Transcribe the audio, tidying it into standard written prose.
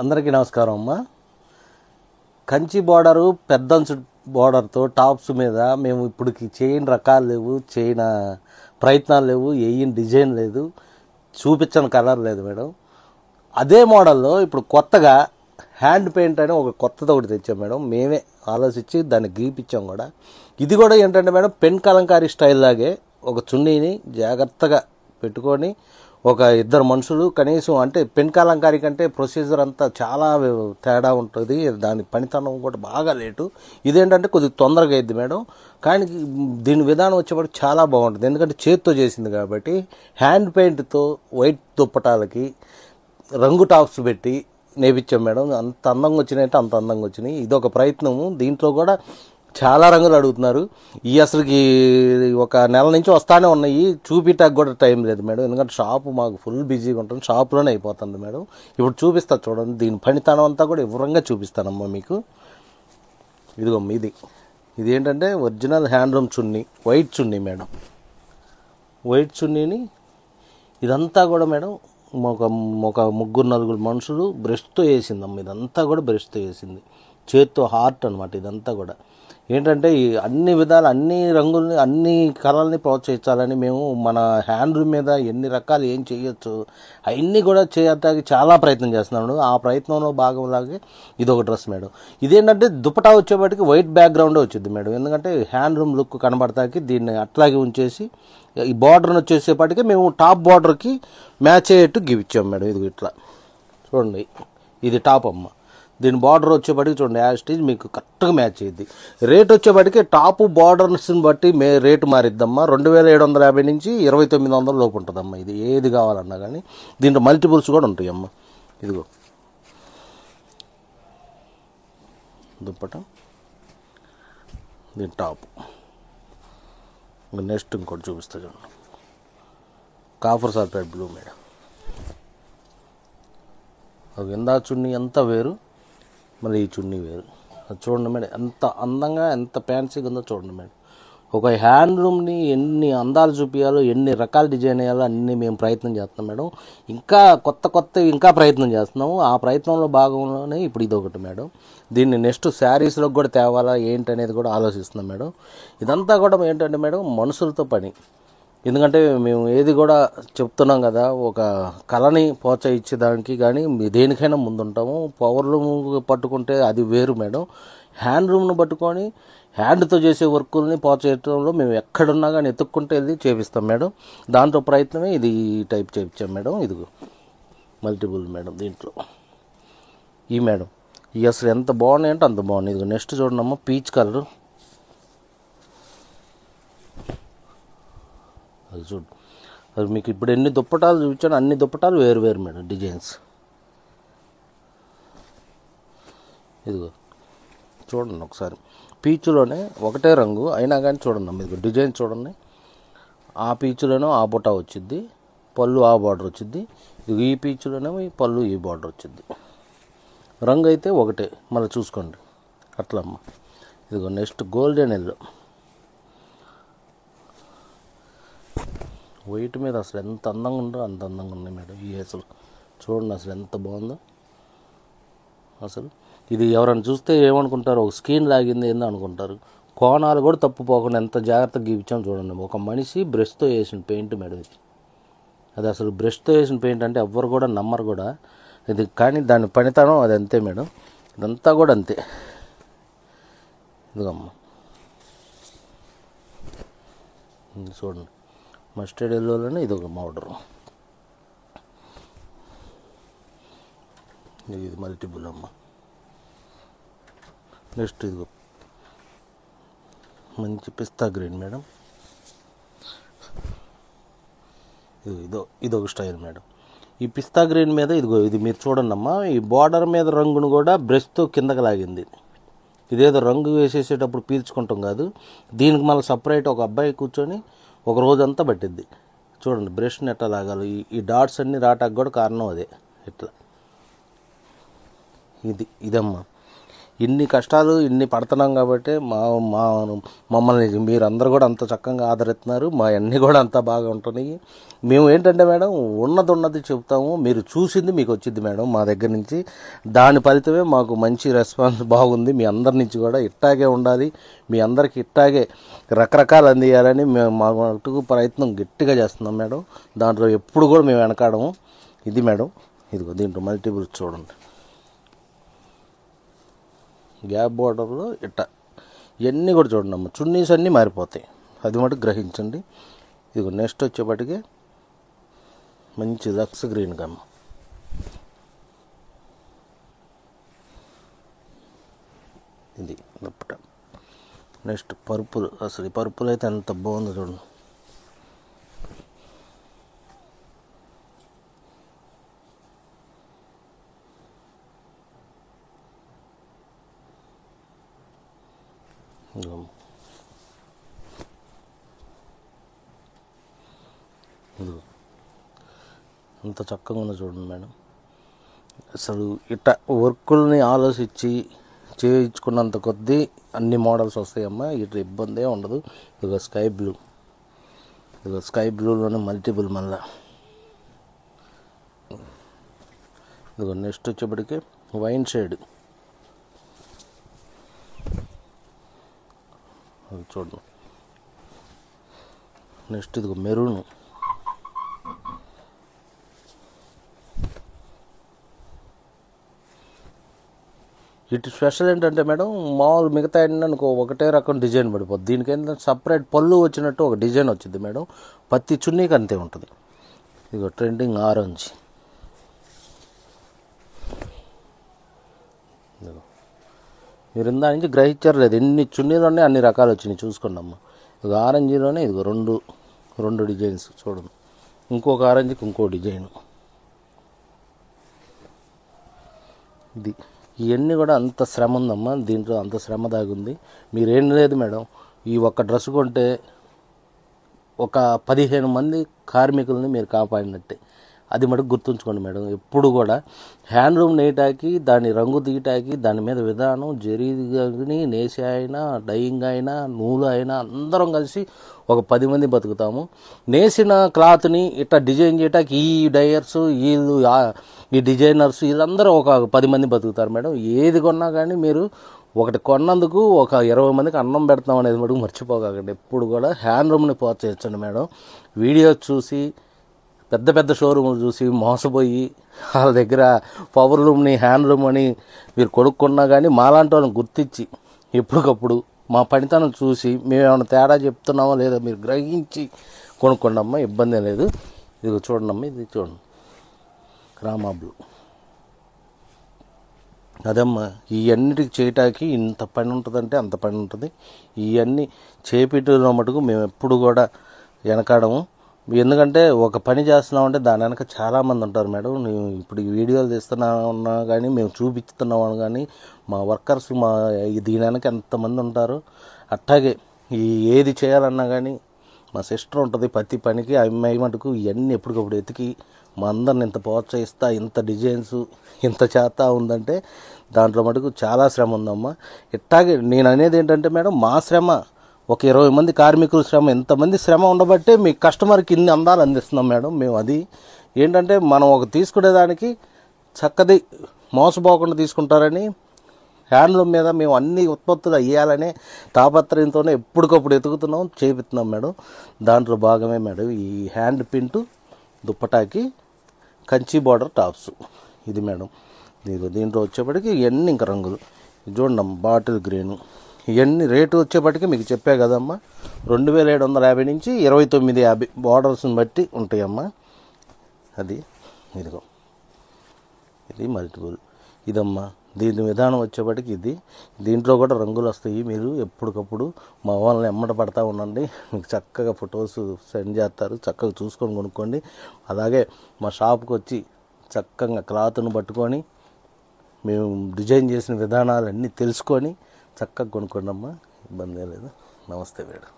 అందరికీ నమస్కారం అమ్మ. కంచి బార్డరు పెద్దంచు బార్డర్తో టాప్స్ మీద మేము ఇప్పటికి చేయని రకాలు లేవు, చేయని ప్రయత్నాలు లేవు, వేయని డిజైన్ లేదు, చూపించని కలర్ లేదు మేడం. అదే మోడల్లో ఇప్పుడు కొత్తగా హ్యాండ్ పెయింట్ అని ఒక కొత్తది ఒకటి తెచ్చాం మేడం. మేమే ఆలోచించి దాన్ని గీపించాం కూడా. ఇది కూడా ఏంటంటే మేడం, పెన్ కలంకారీ స్టైల్ లాగే ఒక చున్నీని జాగ్రత్తగా పెట్టుకొని ఒక ఇద్దరు మనుషులు కనీసం, అంటే పెన్ కలంకారీ కంటే ప్రొసీజర్ అంతా చాలా తేడా ఉంటుంది, దాని పనితనం కూడా బాగా లేటు. ఇదేంటంటే కొద్దిగా తొందరగా అయింది మేడం, కానీ దీని విధానం వచ్చేప్పటికి చాలా బాగుంటుంది. ఎందుకంటే చేతితో చేసింది కాబట్టి. హ్యాండ్ పెయింట్తో వైట్ దుప్పటాలకి రంగు టాప్స్ పెట్టి నేపించాం మేడం. అంత అందంగా వచ్చినాయంటే అంత అందంగా వచ్చినాయి. ఇదొక ప్రయత్నము. దీంట్లో కూడా చాలా రంగులు అడుగుతున్నారు. ఈ అసలుకి ఒక నెల నుంచి వస్తానే ఉన్నాయి, చూపించడానికి కూడా టైం లేదు మేడం. ఎందుకంటే షాపు మాకు ఫుల్ బిజీగా ఉంటుంది, షాపులోనే అయిపోతుంది మేడం. ఇప్పుడు చూపిస్తా చూడండి, దీని పనితనం అంతా కూడా వివరంగా చూపిస్తానమ్మా మీకు. ఇదిగోమ్మ, ఇది ఏంటంటే ఒరిజినల్ హ్యాండ్లూమ్ చున్నీ, వైట్ చున్నీ మేడం. వైట్ చున్నీని ఇదంతా కూడా మేడం ఒక ముగ్గురు నలుగురు మనుషులు బ్రష్తో వేసిందమ్మ. ఇదంతా కూడా బ్రష్తో వేసింది, చేత్తో హార్ట్ అనమాట. ఇదంతా కూడా ఏంటంటే అన్ని విధాలు, అన్ని రంగుల్ని, అన్ని కలర్ని ప్రోత్సహించాలని మేము మన హ్యాండ్లూమ్ మీద ఎన్ని రకాలు ఏం చేయొచ్చు అవన్నీ కూడా చేయడానికి చాలా ప్రయత్నం చేస్తున్నాడు. ఆ ప్రయత్నంలో భాగంలాగే ఇది ఒక డ్రెస్ మేడం. ఇదేంటంటే దుపటా వచ్చేప్పటికి వైట్ బ్యాక్గ్రౌండే వచ్చింది మేడం. ఎందుకంటే హ్యాండ్లూమ్ లుక్ కనబడతాకి దీన్ని అట్లాగే ఉంచేసి ఈ బార్డర్ని వచ్చేసేపటికి మేము టాప్ బార్డర్కి మ్యాచ్ అయ్యేట్టు గివిచ్చాం మేడం. ఇది ఇట్లా చూడండి, ఇది టాప్ అమ్మ. దీని బార్డర్ వచ్చేప్పటికి చూడండి, యాజ్ స్టీజ్ మీకు కరెక్ట్గా మ్యాచ్ అయ్యింది. రేట్ వచ్చేప్పటికి టాప్ బార్డర్స్ని బట్టి రేటు మారిద్దమ్మా. 2750 నుంచి 2900 లోపు ఉంటుందమ్మా. ఇది ఏది కావాలన్నా కానీ దీంట్లో మల్టిపుల్స్ కూడా ఉంటాయి అమ్మ. ఇదిగో దుప్పట, దీని టాప్. నెక్స్ట్ ఇంకోటి చూపిస్తా చూడండి, కాఫర్ సాల్పేట్ బ్లూ మేడం. ఒక ఇందా చున్నీ అంతా వేరు, మళ్ళీ ఈ చున్నీ వేరు. అది చూడండి మేడం, ఎంత అందంగా ఎంత ఫ్యాన్సీగా ఉందో చూడండి మేడం. ఒక హ్యాండ్లూమ్ని ఎన్ని అందాలు చూపించాలో, ఎన్ని రకాల డిజైన్ వేయాలో అన్నీ మేము ప్రయత్నం చేస్తున్నాం మేడం. ఇంకా కొత్త ఇంకా ప్రయత్నం చేస్తున్నాము. ఆ ప్రయత్నంలో భాగంలోనే ఇప్పుడు ఇది ఒకటి మేడం. దీన్ని నెక్స్ట్ శారీస్లోకి కూడా తేవాలా ఏంటనేది కూడా ఆలోచిస్తున్నాం మేడం. ఇదంతా కూడా ఏంటంటే మేడం మనుషులతో పని. ఎందుకంటే మేము ఏది కూడా చెప్తున్నాం కదా, ఒక కళని ప్రోత్సహించేదానికి కానీ దేనికైనా ముందుంటాము. పవర్లూమ్ పట్టుకుంటే అది వేరు మేడం. హ్యాండ్లూమ్ను పట్టుకొని హ్యాండ్తో చేసే వర్కుల్ని ప్రోత్సహించడంలో మేము ఎక్కడున్నా కానీ ఎత్తుక్కుంటే వెళ్ళి చేపిస్తాం మేడం. దాంతో ప్రయత్నమే ఇది టైప్ చేయించాం మేడం. ఇదిగో మల్టిపుల్ మేడం. దీంట్లో ఈ మేడం ఇవి అసలు ఎంత బాగున్నాయంటే అంత బాగున్నాయి. ఇదిగో నెక్స్ట్ చూడమ్మా, పీచ్ కలర్. అది చూడు, అది మీకు ఇప్పుడు ఎన్ని దుప్పటాలు చూపించాను, అన్ని దుప్పటాలు వేరు వేరు మేడం డిజైన్స్. ఇదిగో చూడండి ఒకసారి, పీచులోనే ఒకటే రంగు అయినా కానీ చూడండి అమ్మ, ఇదిగో డిజైన్ చూడండి. ఆ పీచులోనే ఆ బుట్ట వచ్చింది, పళ్ళు ఆ బార్డర్ వచ్చింది. ఇది ఈ పీచులోనే ఈ పళ్ళు ఈ బార్డర్ వచ్చింది. రంగు అయితే ఒకటే, మళ్ళీ చూసుకోండి అట్లా అమ్మ. ఇదిగో నెక్స్ట్ గోల్డెన్ ఎల్లో. వైట్ మీద అసలు ఎంత అందంగా ఉందో అంత అందంగా ఉన్నాయి మేడం. ఈ అసలు చూడండి అసలు ఎంత బాగుందో అసలు. ఇది ఎవరైనా చూస్తే ఏమనుకుంటారు, ఒక స్క్రీన్ లాగింది ఏందో అనుకుంటారు. కోణాలు కూడా తప్పుపోకుండా ఎంత జాగ్రత్తగా గీపించాం చూడండి. ఒక మనిషి బ్రష్తో వేసిన పెయింట్ మేడం ఇది. అది అసలు బ్రష్తో వేసిన పెయింట్ అంటే ఎవ్వరు కూడా నమ్మరు కూడా ఇది, కానీ దాని పనితనం అది అంతే మేడం. ఇదంతా కూడా అంతే. ఇదిగమ్మ చూడండి, మస్టర్డ్ ఎల్లోలోనే ఇది ఒక మోడరు. ఇది మల్టిపుల్ అమ్మ. నెక్స్ట్ ఇదిగో మంచి పిస్తా గ్రీన్ మేడం. ఇదొక స్టైల్ మేడం. ఈ పిస్తా గ్రీన్ మీద ఇదిగో ఇది మీరు చూడండి అమ్మా, ఈ బార్డర్ మీద రంగును కూడా బ్రష్తో కిందకి లాగింది. ఇదేదో రంగు వేసేసేటప్పుడు పీల్చుకుంటాం కాదు, దీనికి మళ్ళీ సపరేట్ ఒక అబ్బాయి కూర్చొని ఒక రోజంతా పట్టిద్ది. చూడండి బ్రష్ని ఎట్లా లాగాలి, ఈ డాట్స్ అన్నీ రావటానికి కూడా కారణం అదే. ఇట్లా ఇదమ్మా. ఇన్ని కష్టాలు ఇన్ని పడుతున్నాం కాబట్టి మమ్మల్ని మీరందరూ కూడా అంత చక్కగా ఆదరిస్తున్నారు. మా అన్నీ కూడా అంతా బాగా ఉంటున్నాయి. మేము ఏంటంటే మేడం ఉన్నది చెప్తాము, మీరు చూసింది మీకు వచ్చింది మేడం మా దగ్గర నుంచి. దాని ఫలితమే మాకు మంచి రెస్పాన్స్ బాగుంది. మీ అందరి నుంచి కూడా ఇట్టాగే ఉండాలి, మీ అందరికి ఇట్టాగే రకరకాలు అందియాలని మేము మా మటుకు ప్రయత్నం గట్టిగా చేస్తున్నాం మేడం. దాంట్లో ఎప్పుడు కూడా మేము వెనకాడము. ఇది మేడం, ఇదిగో దీంట్లో మల్టిపుల్ చూడండి, గ్యాప్ బార్డర్లో ఇవన్నీ కూడా చూడండి అమ్మ, చున్నీస్ అన్నీ మారిపోతాయి, అది మటుకు గ్రహించండి. ఇదిగో నెక్స్ట్ వచ్చేపటికి మంచి లక్స్ గ్రీన్ గమ్మ, ఇది నెక్స్ట్ పర్పుల్. అసలు ఈ పర్పుల్ అయితే ఎంత బాగుందో చూడండి. అంత చక్కగా ఉందో చూడండి మేడం. అసలు ఇట్లా వర్కుల్ని ఆలోచించి చేయించుకున్నంత కొద్దీ అన్ని మోడల్స్ వస్తాయమ్మా, ఇట్లా ఇబ్బందే ఉండదు. ఇదిగో స్కై బ్లూలోనే మల్టిపుల్ మళ్ళా. ఇదిగో నెక్స్ట్ వచ్చేప్పటికి వైన్ షేడ్ చూడండి. నెక్స్ట్ ఇదిగో మెరూన్. ఇటు స్పెషల్ ఏంటంటే మేడం, మామూలు మిగతా అనుకో ఒకటే రకం డిజైన్ పడిపోద్ది. దీనికి ఏంటంటే సపరేట్ పళ్ళు వచ్చినట్టు ఒక డిజైన్ వచ్చింది మేడం. ప్రతి చున్నీకి అంతే ఉంటుంది. ఇదిగో ట్రెండింగ్ ఆరెంజ్. మీరు ఇందా నుంచి గ్రహించారు లేదు, ఎన్ని చున్నీలోనే అన్ని రకాలు వచ్చినాయి చూసుకోండి అమ్మ. ఇదిగో ఆరెంజ్లోనే ఇదిగో రెండు డిజైన్స్ చూడండి. ఇంకొక ఆరెంజ్కి ఇంకో డిజైన్. ఇవన్నీ కూడా అంత శ్రమ ఉందమ్మా, దీంట్లో అంత శ్రమ దాగుంది. మీరేం లేదు మేడం, ఈ ఒక్క డ్రెస్ కొంటే ఒక 15 మంది కార్మికులని మీరు కాపాడినట్టే. అది మటుకు గుర్తుంచుకోండి మేడం. ఎప్పుడు కూడా హ్యాండ్లూమ్ నేయటానికి, దాని రంగు తీయటానికి, దాని మీద విధానం, జరీని నేసే అయినా, డయింగ్ అయినా, నూలు అయినా అందరం కలిసి ఒక 10 మంది బతుకుతాము. నేసిన క్లాత్ని ఇట్లా డిజైన్ చేయటానికి ఈ డయర్స్, వీళ్ళు ఈ డిజైనర్స్ వీళ్ళందరూ ఒక 10 మంది బతుకుతారు మేడం. ఏది కొన్నా కానీ మీరు ఒకటి కొన్నందుకు ఒక 20 మందికి అన్నం పెడతాం అనేది మటుకు మర్చిపోకండి. ఎప్పుడు కూడా హ్యాండ్లూమ్ని ప్రోత్సహించండి మేడం. వీడియోస్ చూసి పెద్ద షోరూములు చూసి మోసపోయి వాళ్ళ దగ్గర పవర్ లూమ్ని హ్యాండ్లూమ్ అని మీరు కొనుక్కున్నా కానీ మాలాంటి వాళ్ళని గుర్తించి ఎప్పటికప్పుడు మా పనితనం చూసి మేము ఏమైనా తేడా చెప్తున్నామో లేదా మీరు గ్రహించి కొనుక్కోండి అమ్మ, ఇబ్బంది లేదు. ఇది చూడండి అమ్మ, ఇది చూడండి రామా బ్లూ. అదమ్మా, ఇవన్నిటికి చేయటానికి ఇంత పని ఉంటుందంటే అంత పని ఉంటుంది. ఇవన్నీ చేపిట్టులో మటుకు మేము ఎప్పుడు కూడా వెనకాడము. ఎందుకంటే ఒక పని చేస్తున్నామంటే దాని వెనక చాలామంది ఉంటారు మేడం. ఇప్పుడు ఈ వీడియోలు తీస్తున్నా కానీ మేము చూపిస్తున్నామని కానీ మా వర్కర్స్ దీని వెనక ఎంతమంది ఉంటారు. అట్లాగే ఏది చేయాలన్నా కానీ మా సిస్టర్ ఉంటుంది ప్రతి పనికి. అమ్మాయి మటుకు ఇవన్నీ ఎప్పటికప్పుడు ఎతికి మా అందరిని ఇంత ప్రోత్సహిస్తా, ఇంత డిజైన్స్ ఇంత చేత ఉందంటే దాంట్లో మటుకు చాలా శ్రమ ఉందమ్మా. ఇట్లాగే నేను అనేది ఏంటంటే మేడం, మా శ్రమ ఒక 20 మంది కార్మికుల శ్రమ, ఎంతమంది శ్రమ ఉండబట్టే మీ కస్టమర్కి ఇన్ని అందాలు అందిస్తున్నాం మేడం. మేము అది ఏంటంటే మనం ఒక తీసుకునేదానికి చక్కది మోసపోకుండా తీసుకుంటారని హ్యాండ్లూమ్ మీద మేము అన్ని ఉత్పత్తులు అయ్యాలనే తాపత్రయంతోనే ఎప్పటికప్పుడు ఎతుకుతున్నాం, చేపిస్తున్నాం మేడం. దాంట్లో భాగమే మేడం ఈ హ్యాండ్ పింటు దుప్పటాకి కంచి బార్డర్ టాప్స్. ఇది మేడం. దీంట్లో వచ్చేప్పటికి ఇవన్నీ ఇంకా రంగులు చూడండి, బాటిల్ గ్రీను. ఇవన్నీ రేటు వచ్చేప్పటికి మీకు చెప్పా కదమ్మా, 2750 నుంచి 2950 బార్డర్స్ని బట్టి ఉంటాయమ్మా. అది ఇదిగో ఇది మల్టిపుల్. ఇదమ్మా దీని విధానం వచ్చేప్పటికి ఇది. దీంట్లో కూడా రంగులు వస్తాయి. మీరు ఎప్పటికప్పుడు మా వాళ్ళని ఎమ్మట పడతా ఉండండి, మీకు చక్కగా ఫొటోస్ సెండ్ చేస్తారు. చక్కగా చూసుకొని కొనుక్కోండి. అలాగే మా షాప్కి వచ్చి చక్కగా క్లాత్ను పట్టుకొని మేము డిజైన్ చేసిన విధానాలన్నీ తెలుసుకొని చక్కగా కొనుక్కోండి అమ్మా, ఇబ్బంది లేదు. నమస్తే మేడం.